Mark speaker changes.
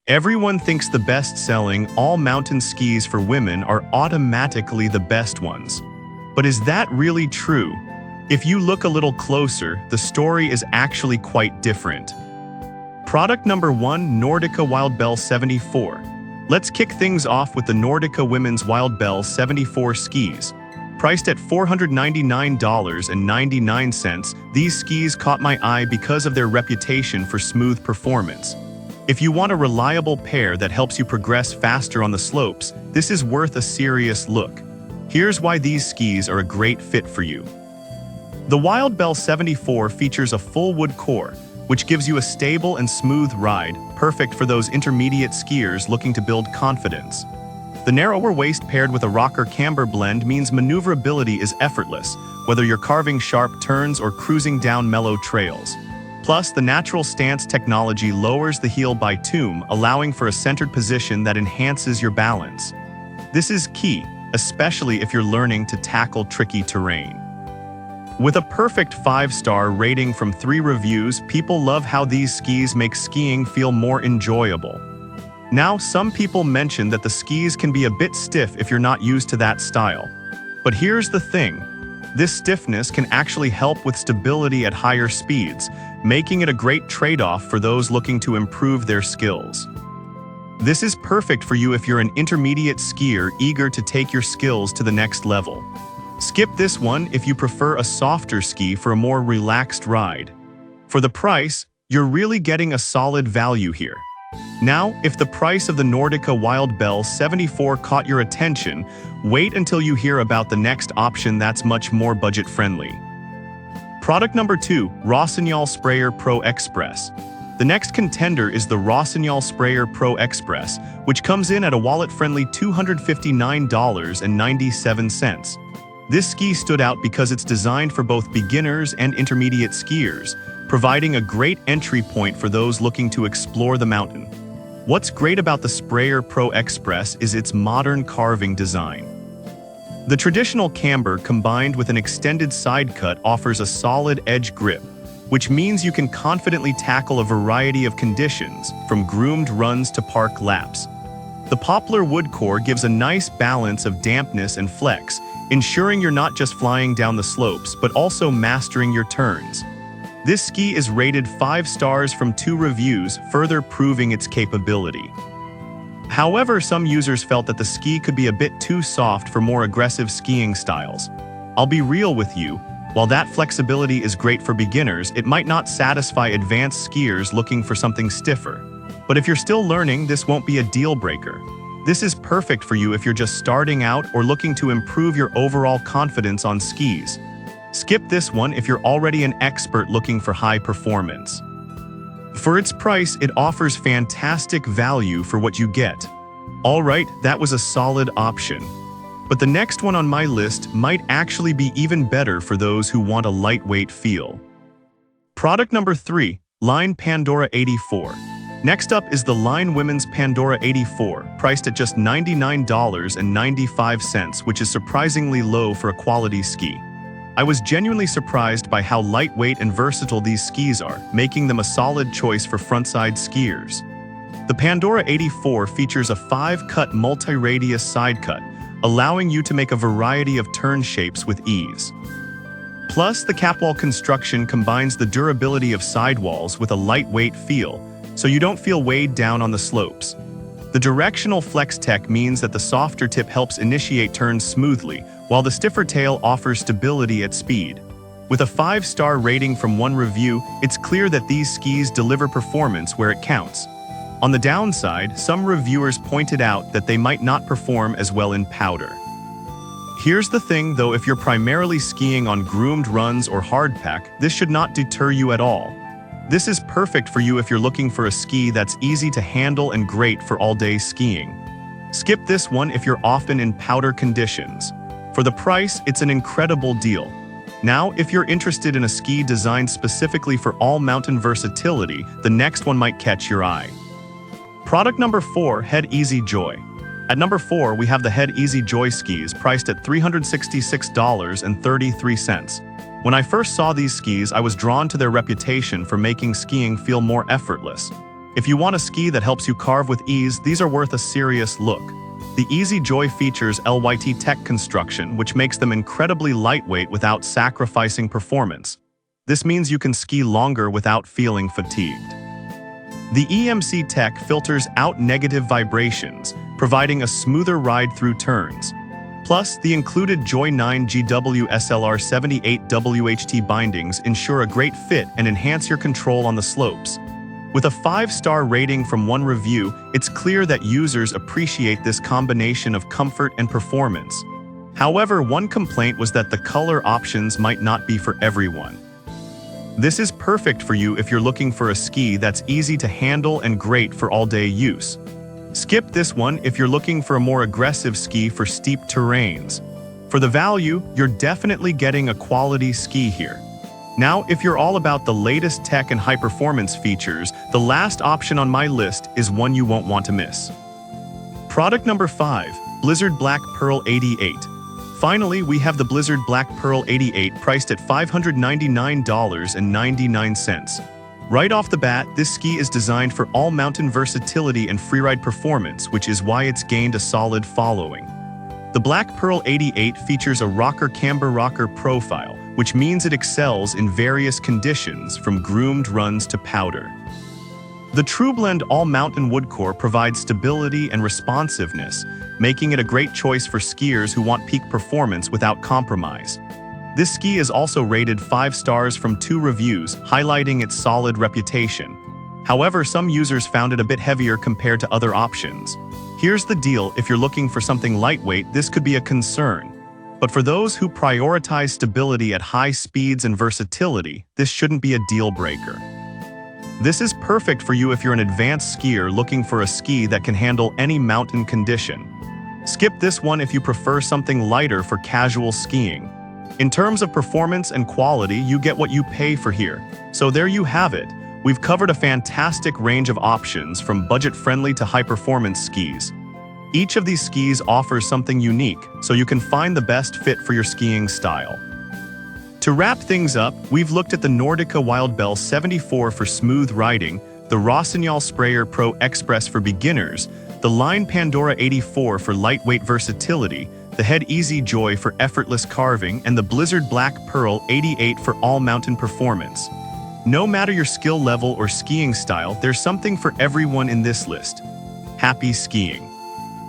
Speaker 1: Everyone thinks the best-selling all-mountain skis for women are automatically the best ones. But is that really true? If you look a little closer, the story is actually quite different. Product number 1, Nordica Wildbell 74. Let's kick things off with the Nordica Women's Wildbell 74 skis. Priced at $499.99, these skis caught my eye because of their reputation for smooth performance. If you want a reliable pair that helps you progress faster on the slopes, this is worth a serious look. Here's why these skis are a great fit for you. The Wildbell 74 features a full wood core, which gives you a stable and smooth ride, perfect for those intermediate skiers looking to build confidence. The narrower waist paired with a rocker camber blend means maneuverability is effortless, whether you're carving sharp turns or cruising down mellow trails. Plus, the natural stance technology lowers the heel by tomb, allowing for a centered position that enhances your balance. This is key, especially if you're learning to tackle tricky terrain. With a perfect 5-star rating from 3 reviews, people love how these skis make skiing feel more enjoyable. Now, some people mention that the skis can be a bit stiff if you're not used to that style. But here's the thing. This stiffness can actually help with stability at higher speeds, making it a great trade-off for those looking to improve their skills. This is perfect for you if you're an intermediate skier eager to take your skills to the next level. Skip this one if you prefer a softer ski for a more relaxed ride. For the price, you're really getting a solid value here. Now, if the price of the Nordica Wildbell 74 caught your attention, wait until you hear about the next option that's much more budget-friendly. Product number 2, Rossignol Sprayer Pro Express. The next contender is the Rossignol Sprayer Pro Express, which comes in at a wallet-friendly $259.97. This ski stood out because it's designed for both beginners and intermediate skiers, providing a great entry point for those looking to explore the mountain. What's great about the Sprayer Pro Express is its modern carving design. The traditional camber combined with an extended side cut offers a solid edge grip, which means you can confidently tackle a variety of conditions, from groomed runs to park laps. The poplar wood core gives a nice balance of dampness and flex, ensuring you're not just flying down the slopes, but also mastering your turns. This ski is rated 5 stars from 2 reviews, further proving its capability. However, some users felt that the ski could be a bit too soft for more aggressive skiing styles. I'll be real with you, while that flexibility is great for beginners, it might not satisfy advanced skiers looking for something stiffer. But if you're still learning, this won't be a deal breaker. This is perfect for you if you're just starting out or looking to improve your overall confidence on skis. Skip this one if you're already an expert looking for high performance. For its price, it offers fantastic value for what you get. Alright, that was a solid option. But the next one on my list might actually be even better for those who want a lightweight feel. Product number 3, Line Pandora 84. Next up is the Line Women's Pandora 84, priced at just $99.95, which is surprisingly low for a quality ski. I was genuinely surprised by how lightweight and versatile these skis are, making them a solid choice for frontside skiers. The Pandora 84 features a 5-cut multi-radius side cut, allowing you to make a variety of turn shapes with ease. Plus, the catwall construction combines the durability of sidewalls with a lightweight feel, so you don't feel weighed down on the slopes. The directional flex tech means that the softer tip helps initiate turns smoothly, while the stiffer tail offers stability at speed. With a 5-star rating from 1 review, it's clear that these skis deliver performance where it counts. On the downside, some reviewers pointed out that they might not perform as well in powder. Here's the thing though, if you're primarily skiing on groomed runs or hardpack, this should not deter you at all. This is perfect for you if you're looking for a ski that's easy to handle and great for all-day skiing. Skip this one if you're often in powder conditions. For the price, it's an incredible deal. Now, if you're interested in a ski designed specifically for all-mountain versatility, the next one might catch your eye. Product number 4, Head Easy Joy. At number 4, we have the Head Easy Joy skis, priced at $366.33. When I first saw these skis, I was drawn to their reputation for making skiing feel more effortless. If you want a ski that helps you carve with ease, these are worth a serious look. The Easy Joy features LYT tech construction, which makes them incredibly lightweight without sacrificing performance. This means you can ski longer without feeling fatigued. The EMC tech filters out negative vibrations, providing a smoother ride through turns. Plus, the included Joy 9 GW SLR 78 WHT bindings ensure a great fit and enhance your control on the slopes. With a 5-star rating from one review, it's clear that users appreciate this combination of comfort and performance. However, one complaint was that the color options might not be for everyone. This is perfect for you if you're looking for a ski that's easy to handle and great for all-day use. Skip this one if you're looking for a more aggressive ski for steep terrains. For the value, you're definitely getting a quality ski here. Now, if you're all about the latest tech and high-performance features, the last option on my list is one you won't want to miss. Product number 5, Blizzard Black Pearl 88. Finally, we have the Blizzard Black Pearl 88 priced at $599.99. Right off the bat, this ski is designed for all-mountain versatility and freeride performance, which is why it's gained a solid following. The Black Pearl 88 features a rocker camber rocker profile, which means it excels in various conditions from groomed runs to powder. The TrueBlend all-mountain wood core provides stability and responsiveness, making it a great choice for skiers who want peak performance without compromise. This ski is also rated 5 stars from 2 reviews, highlighting its solid reputation. However, some users found it a bit heavier compared to other options. Here's the deal: if you're looking for something lightweight, this could be a concern. But for those who prioritize stability at high speeds and versatility, this shouldn't be a deal breaker. This is perfect for you if you're an advanced skier looking for a ski that can handle any mountain condition. Skip this one if you prefer something lighter for casual skiing. In terms of performance and quality, you get what you pay for here. So there you have it. We've covered a fantastic range of options from budget-friendly to high-performance skis. Each of these skis offers something unique, so you can find the best fit for your skiing style. To wrap things up, we've looked at the Nordica Wildbell 74 for smooth riding, the Rossignol Sprayer Pro Express for beginners, the Line Pandora 84 for lightweight versatility, the Head Easy Joy for effortless carving, and the Blizzard Black Pearl 88 for all-mountain performance. No matter your skill level or skiing style, there's something for everyone in this list. Happy skiing!